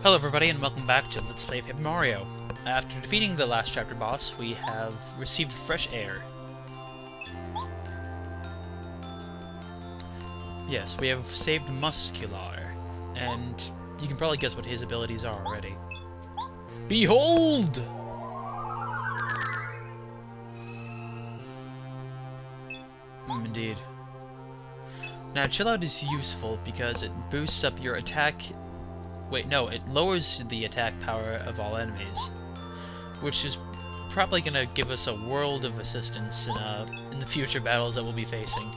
Hello everybody and welcome back to Let's Play Paper Mario. After defeating the last chapter boss, we have received fresh air. Yes, we have saved Muscular, and you can probably guess what his abilities are already. Behold! Indeed. Now, Chill Out is useful because it boosts up your attack. Wait, no, it lowers the attack power of all enemies, which is probably going to give us a world of assistance in the future battles that we'll be facing.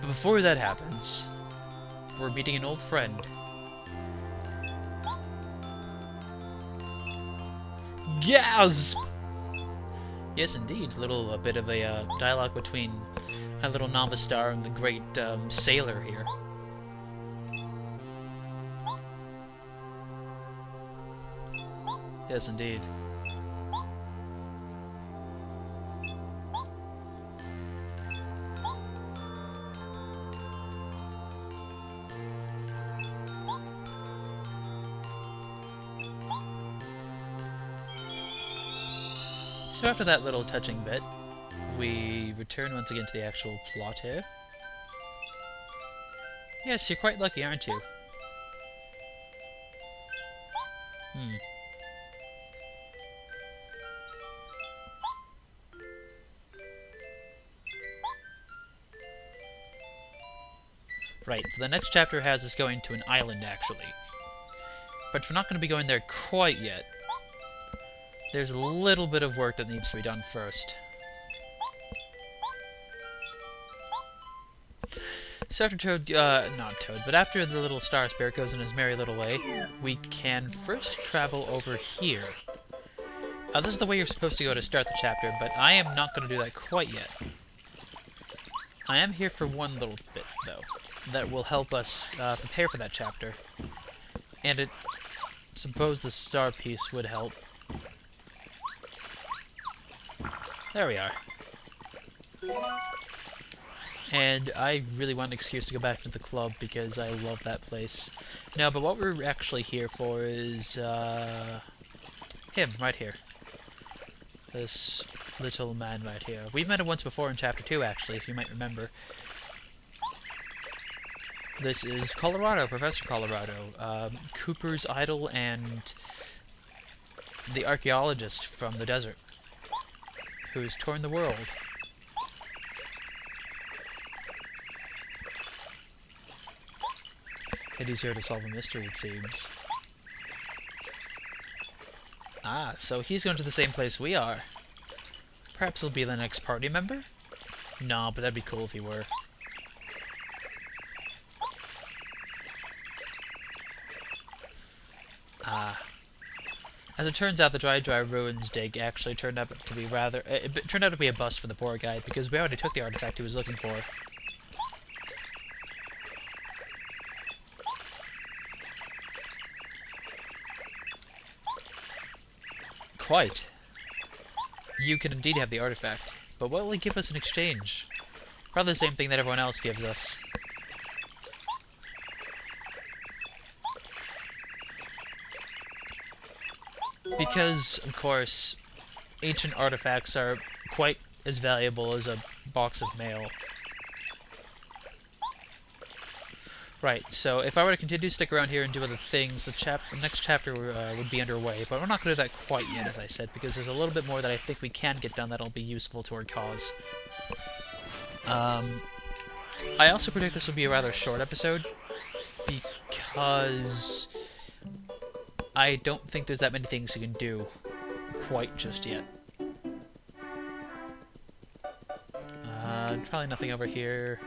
But before that happens, we're meeting an old friend. Gasp! Yes, indeed, a bit of a dialogue between our little novice star and the great sailor here. Yes, indeed. So after that little touching bit, we return once again to the actual plot here. Yes, you're quite lucky, aren't you? Right, so the next chapter has us going to an island, actually. But we're not going to be going there quite yet. There's a little bit of work that needs to be done first. So after Toad, not Toad, but after the little star spirit goes in his merry little way, we can first travel over here. This is the way you're supposed to go to start the chapter, but I am not going to do that quite yet. I am here for one little bit, though, that will help us prepare for that chapter. And I suppose the star piece would help. There we are. And I really want an excuse to go back to the club because I love that place. No, but what we're actually here for is him, right here. This little man right here. We've met him once before in Chapter 2, actually, if you might remember. This is Colorado, Professor Colorado, Cooper's idol and the archaeologist from the desert, who has torn the world. And he's here to solve a mystery, it seems. Ah, so he's going to the same place we are. Perhaps he'll be the next party member? No, but that'd be cool if he were. Ah. As it turns out, the Dry Ruins dig actually turned out to be it turned out to be a bust for the poor guy, because we already took the artifact he was looking for. Quite. You can indeed have the artifact, but what will he give us in exchange? Probably the same thing that everyone else gives us. Because, of course, ancient artifacts are quite as valuable as a box of mail. Right, so if I were to continue to stick around here and do other things, the next chapter would be underway, but we're not going to do that quite yet, as I said, because there's a little bit more that I think we can get done that'll be useful to our cause. I also predict this will be a rather short episode, because I don't think there's that many things you can do quite just yet. Probably nothing over here.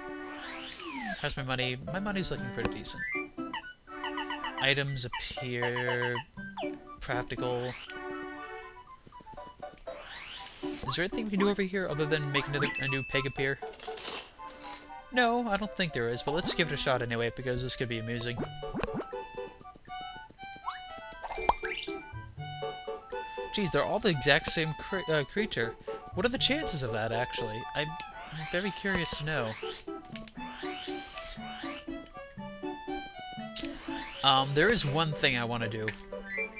How's my money? My money's looking pretty decent. Items appear practical. Is there anything we can do over here other than make a new peg appear? No, I don't think there is, but let's give it a shot anyway, because this could be amusing. Geez, they're all the exact same creature. What are the chances of that, actually? I'm very curious to know. There is one thing I want to do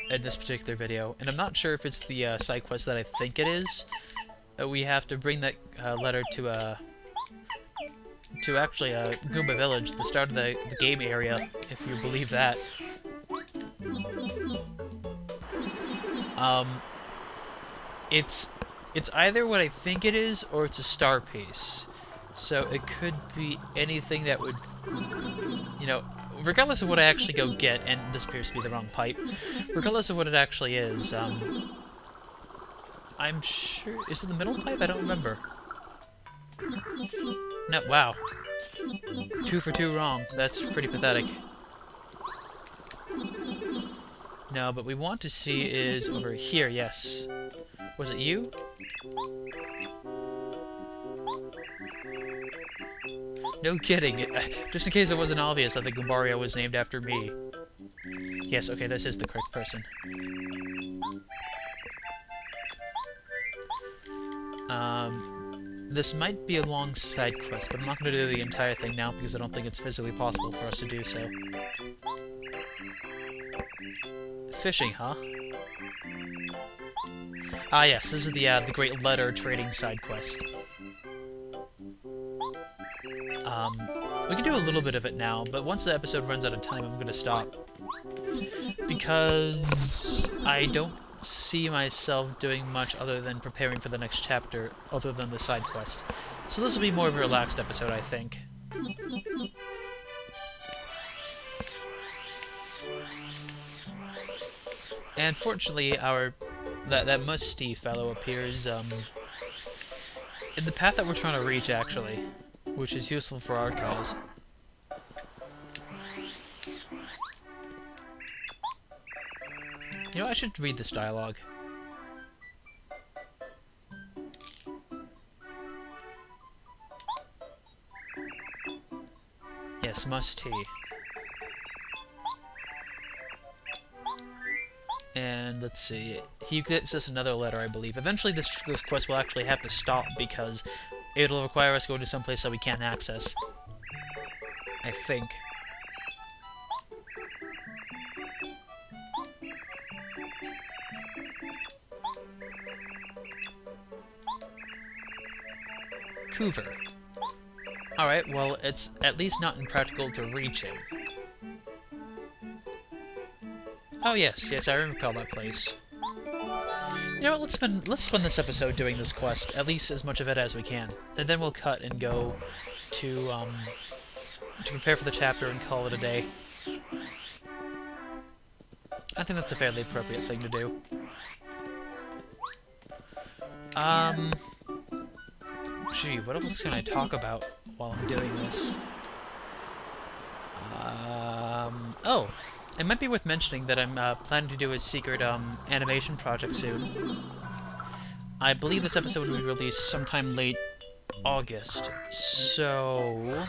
in this particular video, and I'm not sure if it's the side quest that I think it is. We have to bring that letter to actually Goomba Village, the start of the game area, if you believe that. It's either what I think it is, or it's a star piece. So it could be anything that would, you know, regardless of what I actually go get, and this appears to be the wrong pipe, regardless of what it actually is, I'm sure... Is it the middle pipe? I don't remember. No, wow. 2 for 2 wrong. That's pretty pathetic. No, but we want to see is over here, yes. Was it you? No kidding. Just in case it wasn't obvious that the Goombario was named after me. Yes, okay, this is the correct person. This might be a long side quest, but I'm not going to do the entire thing now because I don't think it's physically possible for us to do so. Fishing, huh? Ah, yes, this is the Great Letter Trading side quest. We can do a little bit of it now, but once the episode runs out of time, I'm going to stop. Because I don't see myself doing much other than preparing for the next chapter, other than the side quest. So this will be more of a relaxed episode, I think. And fortunately, that musty fellow appears in the path that we're trying to reach, actually, which is useful for our cause. You know, I should read this dialogue. Yes, musty. And let's see, he gives us another letter, I believe. Eventually this quest will actually have to stop because it'll require us going to some place that we can't access. I think. Coover. Alright, well, it's at least not impractical to reach him. Oh yes, I recall that place. You know what, let's spend this episode doing this quest, at least as much of it as we can. And then we'll cut and go to prepare for the chapter and call it a day. I think that's a fairly appropriate thing to do. Gee, what else can I talk about while I'm doing this? Oh! It might be worth mentioning that I'm planning to do a secret animation project soon. I believe this episode will be released sometime late August, so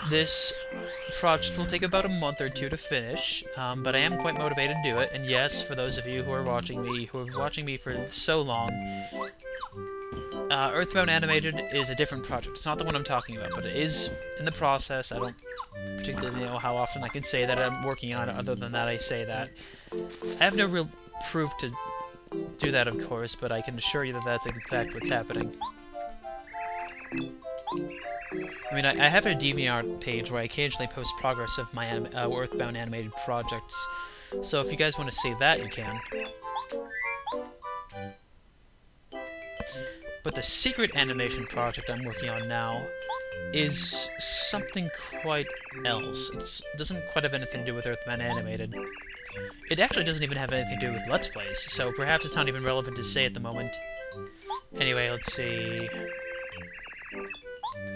this project will take about a month or two to finish, but I am quite motivated to do it, and yes, for those of you who are watching me for so long, Earthbound Animated is a different project. It's not the one I'm talking about, but it is in the process. I don't particularly know how often I can say that I'm working on it, other than that I say that. I have no real proof to do that, of course, but I can assure you that that's in fact what's happening. I mean, I have a DeviantArt page where I occasionally post progress of my Earthbound Animated projects, so if you guys want to see that, you can. But the secret animation project I'm working on now is something quite else. It doesn't quite have anything to do with Earthbound Animated. It actually doesn't even have anything to do with Let's Plays, so perhaps it's not even relevant to say at the moment. Anyway, let's see...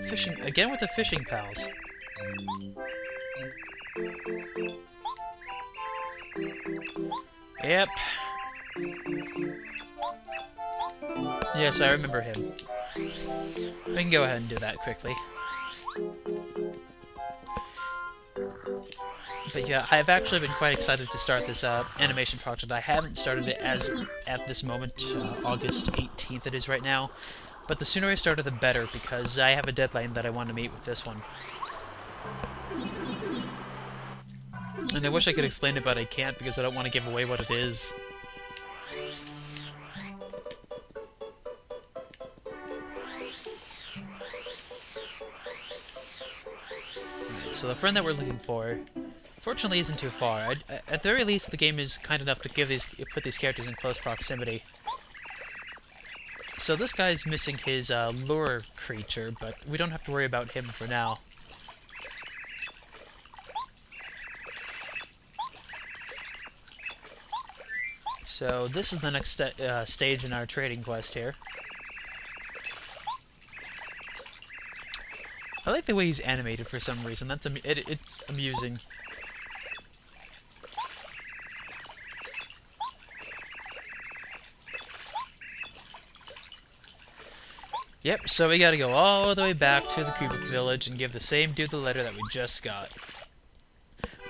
Fishing... Again with the fishing pals. Yep. Yes, I remember him. We can go ahead and do that quickly. But yeah, I've actually been quite excited to start this animation project. I haven't started it at this moment, August 18th it is right now. But the sooner I start it, the better, because I have a deadline that I want to meet with this one. And I wish I could explain it, but I can't because I don't want to give away what it is. Alright, so the friend that we're looking for, fortunately, isn't too far. At the very least, the game is kind enough to put these characters in close proximity. So this guy's missing his lure creature, but we don't have to worry about him for now. So this is the next stage in our trading quest here. I like the way he's animated for some reason. It's amusing. Yep, so we gotta go all the way back to the Cubic Village and give the same dude the letter that we just got.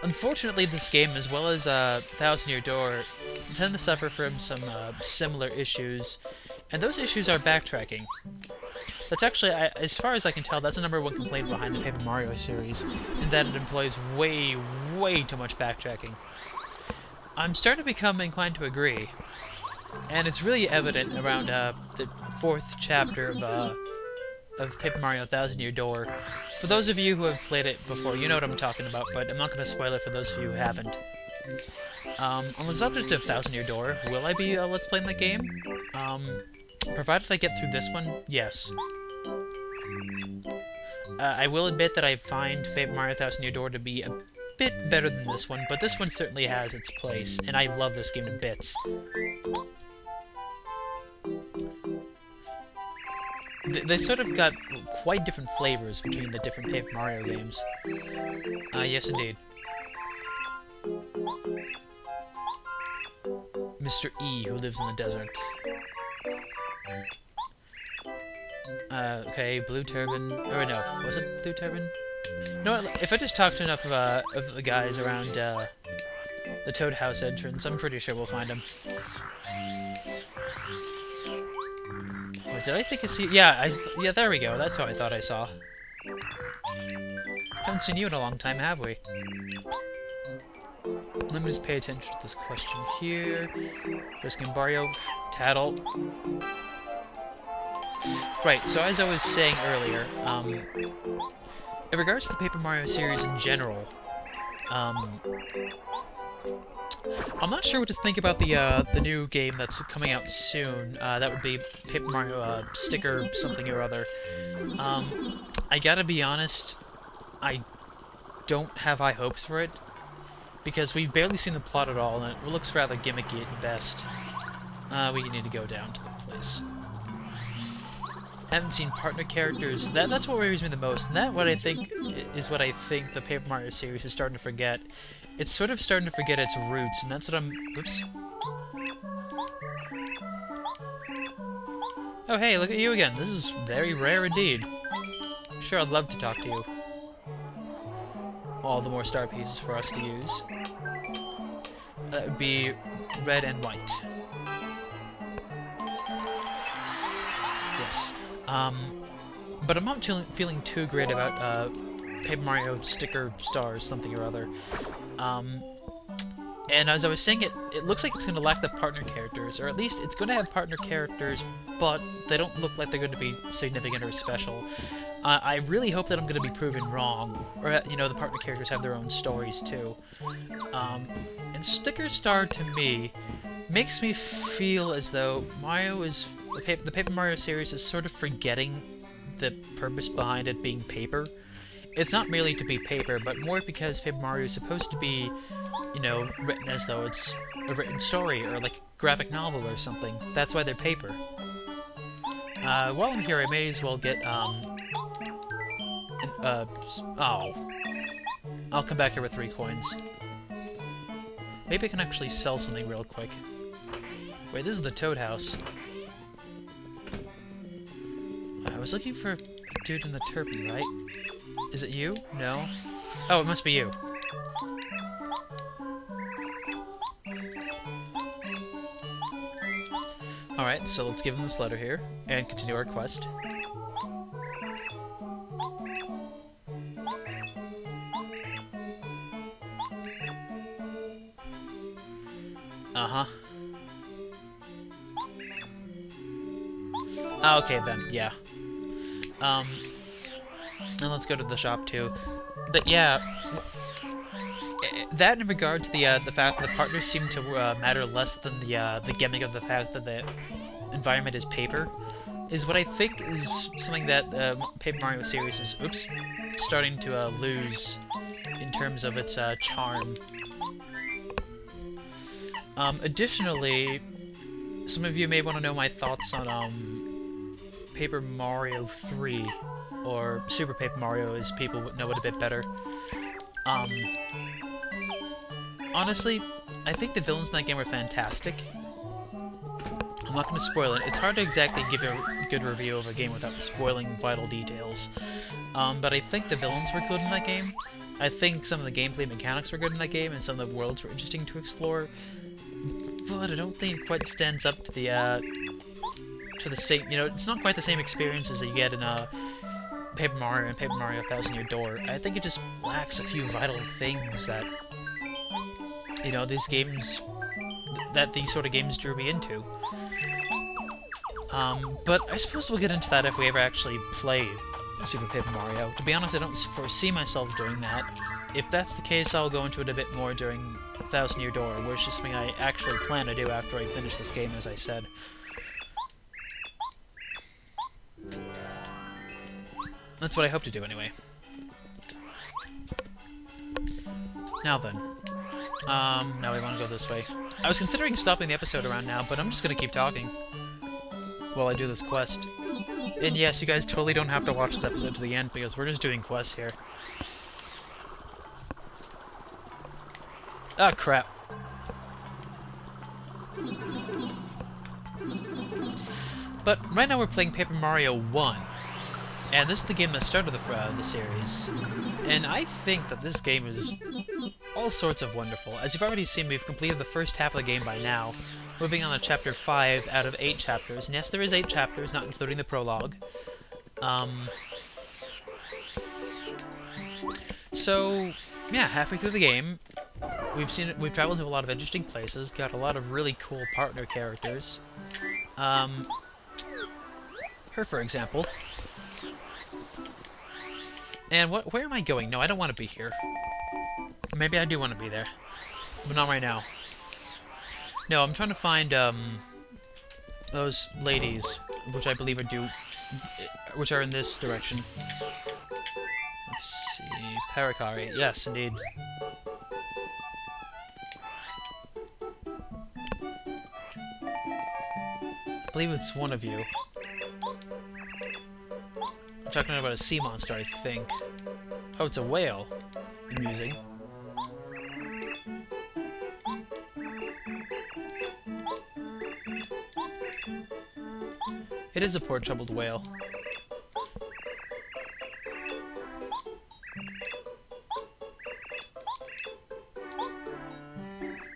Unfortunately, this game, as well as Thousand Year Door, tend to suffer from some similar issues, and those issues are backtracking. That's actually, as far as I can tell, that's the #1 complaint behind the Paper Mario series, in that it employs way, way too much backtracking. I'm starting to become inclined to agree, and it's really evident around the 4th chapter of Paper Mario Thousand Year Door. For those of you who have played it before, you know what I'm talking about, but I'm not going to spoil it for those of you who haven't. On the subject of Thousand Year Door, will I be Let's Playing the game? Provided I get through this one, yes. I will admit that I find Paper Mario Thousand Year Door to be a bit better than this one, but this one certainly has its place, and I love this game to bits. They sort of got quite different flavors between the different Paper Mario games. Yes, indeed. Mr. E, who lives in the desert. Okay, Blue Turban. Or no, was it Blue Turban? You know what, if I just talk to enough of the guys around the Toad House entrance, I'm pretty sure we'll find him. Wait, did I think I see... Yeah, yeah, there we go. That's what I thought I saw. Haven't seen you in a long time, have we? Let me just pay attention to this question here. Risking Barrio, Tattle. Right, so as I was saying earlier, in regards to the Paper Mario series in general, I'm not sure what to think about the new game that's coming out soon. That would be Paper Mario Sticker something or other. I gotta be honest, I don't have high hopes for it, because we've barely seen the plot at all, and it looks rather gimmicky at best. We need to go down to the place. Haven't seen partner characters. That's what worries me the most, and that what I think is what I think the Paper Mario series is starting to forget. It's sort of starting to forget its roots, and that's what I'm... Oops. Oh hey, look at you again. This is very rare indeed. Sure, I'd love to talk to you. All the more star pieces for us to use. That would be red and white. Yes. But I'm not feeling too great about Paper Mario Sticker Stars something or other. And as I was saying, it looks like it's going to lack the partner characters, or at least it's going to have partner characters, but they don't look like they're going to be significant or special. I really hope that I'm going to be proven wrong, or, you know, the partner characters have their own stories, too. And Sticker Star, to me, makes me feel as though Mario is... The Paper Mario series is sort of forgetting the purpose behind it being paper. It's not merely to be paper, but more because Paper Mario is supposed to be, you know, written as though it's a written story, or like a graphic novel or something. That's why they're paper. While I'm here, I may as well get, I'll come back here with 3 coins. Maybe I can actually sell something real quick. Wait, this is the Toad House. I was looking for a dude in the turban, right? Is it you? No? Oh, it must be you. Alright, so let's give him this letter here, and continue our quest. Uh-huh. Ah, okay then, yeah. And let's go to the shop too. But yeah, that in regard to the fact that the partners seem to matter less than the gimmick of the fact that the environment is paper, is what I think is something that Paper Mario series is, starting to lose in terms of its charm. Additionally, some of you may want to know my thoughts on Paper Mario 3, or Super Paper Mario as people would know it a bit better. Honestly, I think the villains in that game were fantastic. I'm not going to spoil it. It's hard to exactly give a good review of a game without spoiling vital details. But I think the villains were good in that game. I think some of the gameplay mechanics were good in that game, and some of the worlds were interesting to explore. But I don't think it quite stands up to the same, it's not quite the same experiences that you get in Paper Mario and Paper Mario Thousand Year Door. I think it just lacks a few vital things that, these games, that these sort of games drew me into. But I suppose we'll get into that if we ever actually play Super Paper Mario. To be honest, I don't foresee myself doing that. If that's the case, I'll go into it a bit more during Thousand Year Door, which is something I actually plan to do after I finish this game, as I said. That's what I hope to do, anyway. Now then. Now we want to go this way. I was considering stopping the episode around now, but I'm just gonna keep talking while I do this quest. And yes, you guys totally don't have to watch this episode to the end, because we're just doing quests here. Ah, crap. But right now we're playing Paper Mario 1. And this is the game that started the series. And I think that this game is all sorts of wonderful. As you've already seen, we've completed the first half of the game by now, moving on to Chapter 5 out of 8 chapters. And yes, there is 8 chapters, not including the prologue. So, yeah, halfway through the game, we've traveled to a lot of interesting places, got a lot of really cool partner characters. Her, for example. And where am I going? No, I don't want to be here. Maybe I do want to be there, but not right now. No, I'm trying to find those ladies, which I believe which are in this direction. Let's see, Paracari. Yes, indeed. I believe it's one of you. I'm talking about a sea monster, I think. Oh, it's a whale. Amusing. It is a poor troubled whale.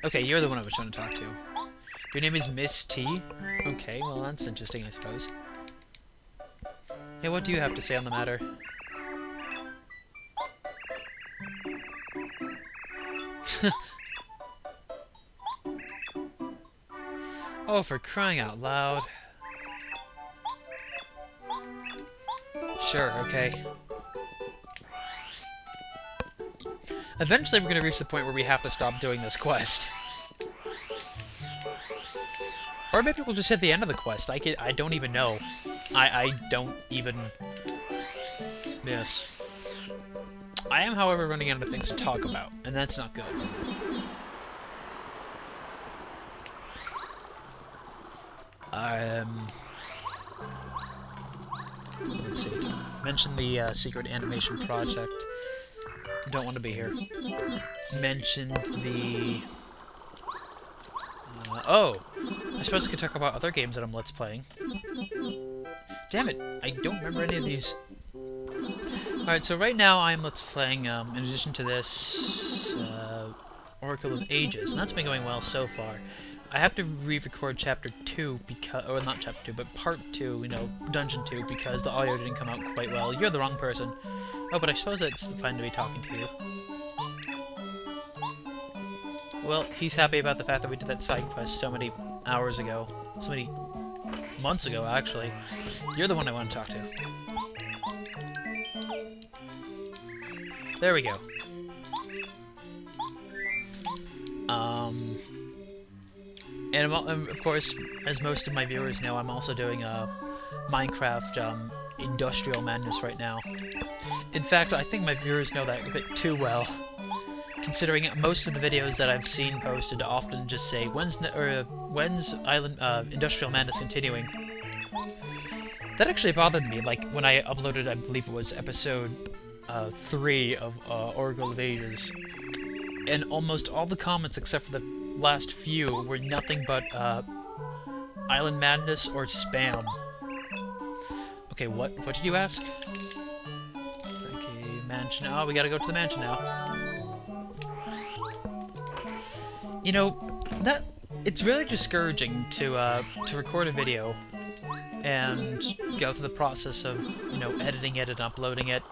Okay, you're the one I was trying to talk to. Your name is Miss T? Okay, well that's interesting, I suppose. Hey, what do you have to say on the matter? Oh, for crying out loud. Sure, okay. Eventually we're gonna reach the point where we have to stop doing this quest. Or maybe we'll just hit the end of the quest. I don't even know. I don't even... Yes. I am, however, running out of things to talk about, and that's not good. Let's see. Mention the secret animation project. Don't want to be here. Mentioned the... oh! I suppose I could talk about other games that I'm Let's Playing. Damn it! I don't remember any of these. Alright, so right now I'm Let's Playing, in addition to this, Oracle of Ages, and that's been going well so far. I have to re-record Chapter 2 because... or not Chapter 2, but Part 2, Dungeon 2, because the audio didn't come out quite well. You're the wrong person. Oh, but I suppose it's fine to be talking to you. well, he's happy about the fact that we did that side quest so many hours ago. So many months ago, actually. You're the one I want to talk to. There we go. And of course, as most of my viewers know, I'm also doing a Minecraft Industrial Madness right now. In fact, I think my viewers know that a bit too well, considering most of the videos that I've seen posted often just say, when's Island Industrial Madness continuing? That actually bothered me, like, when I uploaded, I believe it was episode 3 of Oracle of Ages, and almost all the comments except for the last few were nothing but Island Madness or spam. Okay, what did you ask? Okay, mansion. Oh, we gotta go to the mansion now. You know, it's really discouraging to record a video and go through the process of, you know, editing it and uploading it,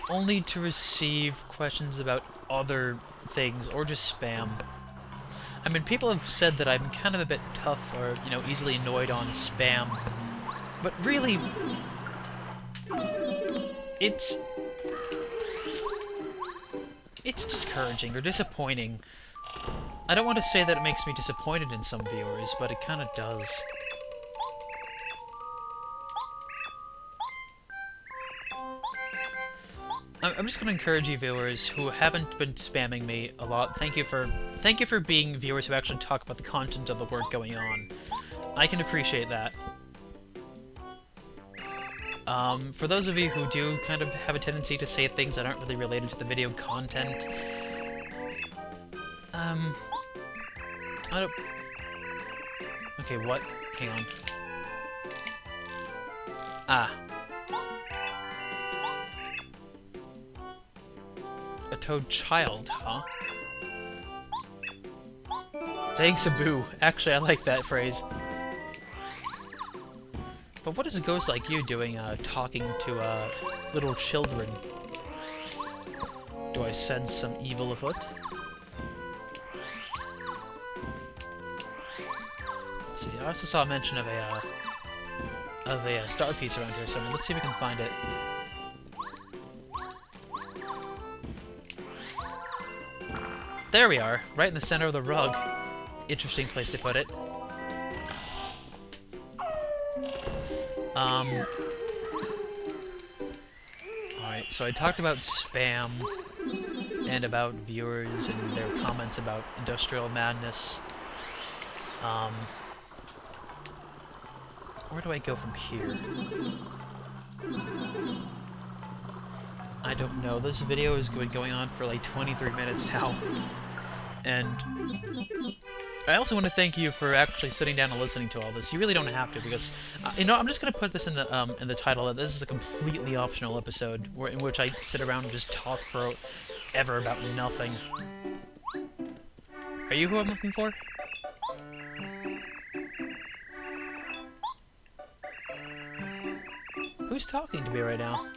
only to receive questions about other things or just spam. I mean, people have said that I'm kind of a bit tough or, you know, easily annoyed on spam, but really, it's discouraging or disappointing. I don't want to say that it makes me disappointed in some viewers, but it kind of does. I'm just going to encourage you viewers who haven't been spamming me a lot. Thank you for being viewers who actually talk about the content of the work going on. I can appreciate that. For those of you who do kind of have a tendency to say things that aren't really related to the video content, I don't... Okay, what? Hang on. Ah. A toad child, huh? Thanks, Abu. Actually, I like that phrase. But what is a ghost like you doing, talking to, little children? Do I sense some evil afoot? Let's see, I also saw a mention of a star piece around here somewhere. Let's see if we can find it. There we are, right in the center of the rug. Interesting place to put it. Alright, so I talked about spam, and about viewers and their comments about Industrial Madness. Where do I go from here? I don't know. This video is going on for like 23 minutes now. And I also want to thank you for actually sitting down and listening to all this. You really don't have to, because you know, I'm just going to put this in the title that this is a completely optional episode in which I sit around and just talk forever about nothing. Are you who I'm looking for? Who's talking to me right now?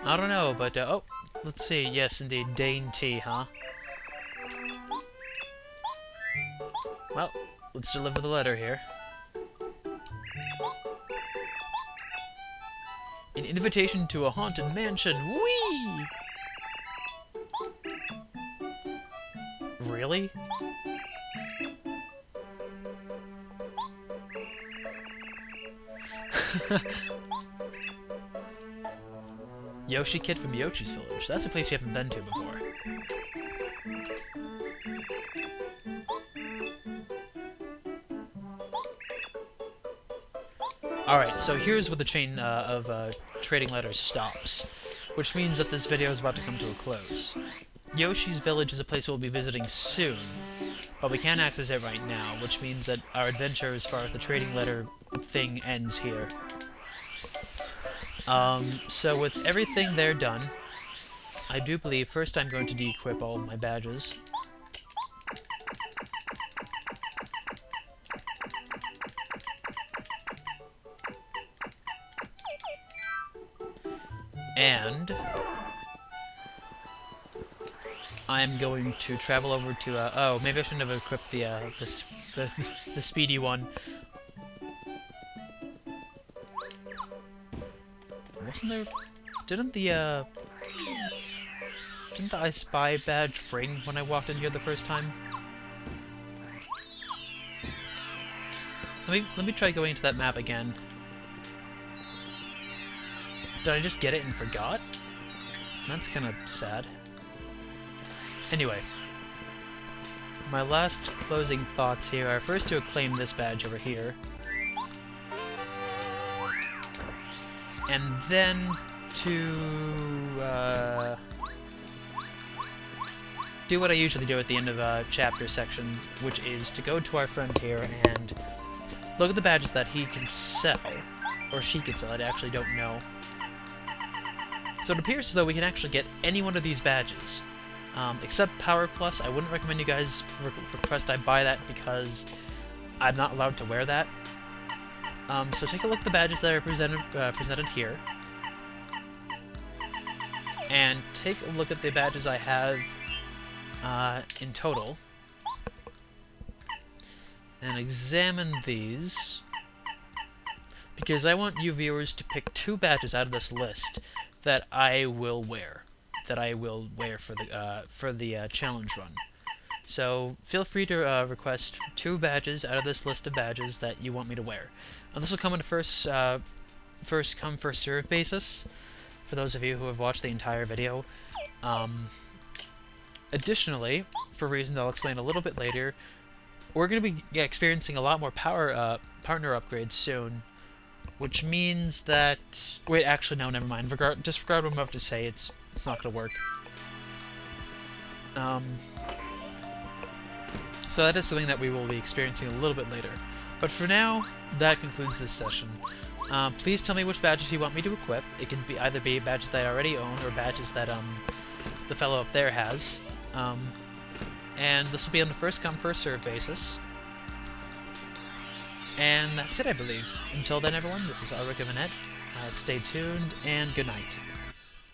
I don't know, but, oh, let's see. Yes, indeed, Dane T, huh? Well, let's deliver the letter here. An invitation to a haunted mansion. Whee! Really? Yoshi Kid from Yoshi's Village. That's a place you haven't been to before. Alright, so here's where the chain of trading letters stops, which means that this video is about to come to a close. Yoshi's Village is a place we'll be visiting soon, but we can't access it right now, which means that our adventure as far as the trading letter thing ends here. So with everything there done, I do believe first I'm going to de-equip all my badges. And I'm going to travel over to, oh, maybe I shouldn't have equipped the speedy one. Wasn't there... Didn't the I Spy badge ring when I walked in here the first time? Let me try going into that map again. Did I just get it and forgot? That's kind of sad. Anyway, my last closing thoughts here are first to acclaim this badge over here. And then to do what I usually do at the end of chapter sections, which is to go to our friend here and look at the badges that he can sell, or she can sell, I actually don't know. So it appears as though we can actually get any one of these badges. Except Power Plus. I wouldn't recommend you guys request I buy that because I'm not allowed to wear that. So take a look at the badges that are presented here. And take a look at the badges I have in total. And examine these. Because I want you viewers to pick 2 badges out of this list that I will wear. For the challenge run. So feel free to request 2 badges out of this list of badges that you want me to wear. This will come on a first come first serve basis for those of you who have watched the entire video. Additionally, for reasons I'll explain a little bit later, we're going to be experiencing a lot more partner upgrades soon. Which means that... Wait, actually, no, never mind. Disregard what I'm about to say. It's not going to work. So that is something that we will be experiencing a little bit later. But for now, that concludes this session. Please tell me which badges you want me to equip. It can be either be badges that I already own, or badges that the fellow up there has. And this will be on a first come, first serve basis. And that's it, I believe. Until then, everyone, this is Ulrich of Annette. Stay tuned, and good night.